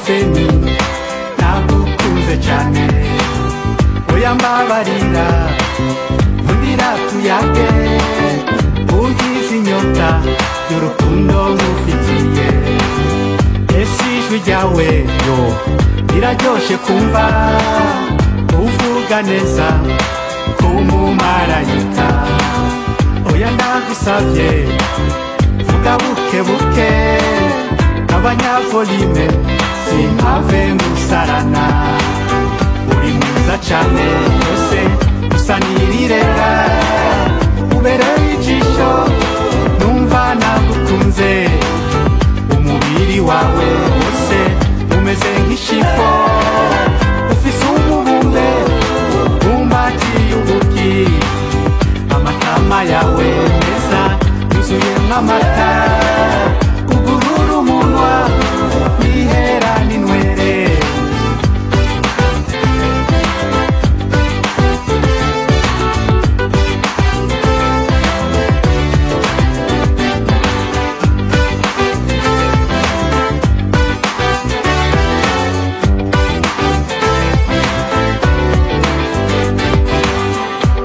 feni nagukunze cyane oya mbabarira undira tuyage ugize inyota y'urukundo ngufitiye ese ijwi ryawe yo riraryoshe kumva uvuga neza kumumarayika oya ndagusavye vuga buke buke abanyavolime simpave musarana uri mwiza cane yose usa n'irirera ubereye ijisho numva nagukunze umubiri wawe wose umeze nk'ishifo ufise umubumbe umbatiye ubuki amatama yawe meza yuzuye nk'amata ugurura umunwa nihera n'inwere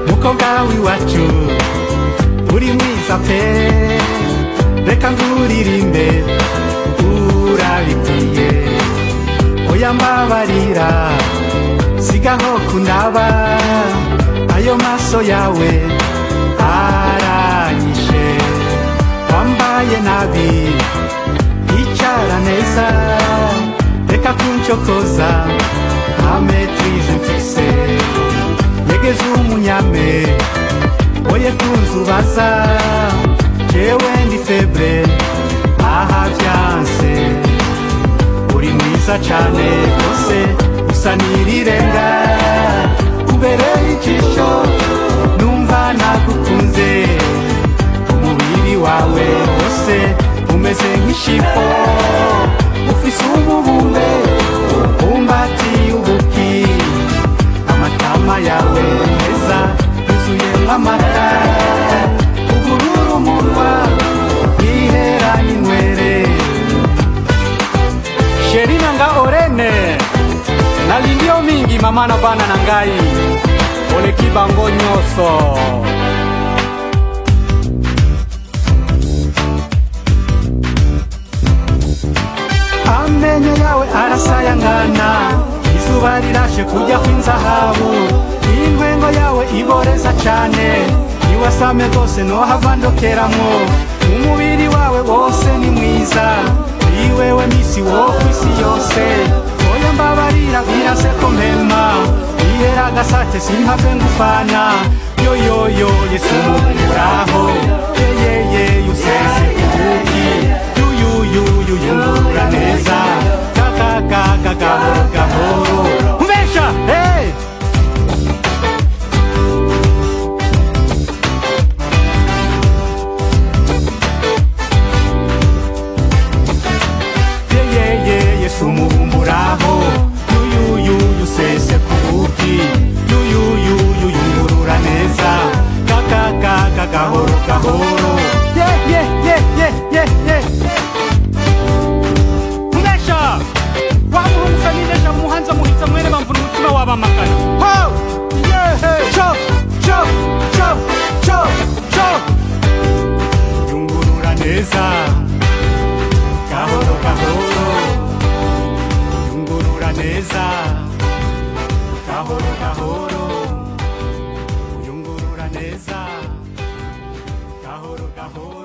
mukobwa w'iwacu uri mwiza pe reka nguririmbe urabikwiye oya mbabarira sigaho kundaba ayo maso yawe aranyishe wambaye nabi icara neza reka kuncokoza nta maîtrise mfise yegeze umunyame oye kunzubaza jewe ndi febre aha vyanse uri mwiza cane rwose usa n'irirenga ubereye ijisho numva nagukunze umubiri wawe wose umeze nk'ishifo ufise umubumbe umbatiye ubuki amatama yawe meza yuzuye nk'amata ugurura umunwa nihera n'inwere sherina nga orene nalindio mingi mama na bana na ngai oleki bango nyonso amenyo yawe arasayangana izuba rirashe kujya kw'inzahabu intwengo yawe iboreza cane iwasame rwose nohava ndokeramwo umubiri wawe wose ni mwiza iwewe misi wo kw'isi yose oya mbabarira birase ko mpema ihera gasate simpave ngufana yoyoyo yesu muraho yeyeye yusese kubuki yuyuyuyu yungura neza kakakaka gahoro gahoro umvesha hey! yesu muraho yuyuyuyu sese kubuki yuyuyuyu yungurura neza kakakaka gahoro gahoro umvesha wamuhungusa n'indesha muhanza muhitsa mwene bamvuna umutima wabamakana yungurura neza gahoro gahoro yungurura neza gahoro gahoro yungurura neza gahoro gahoro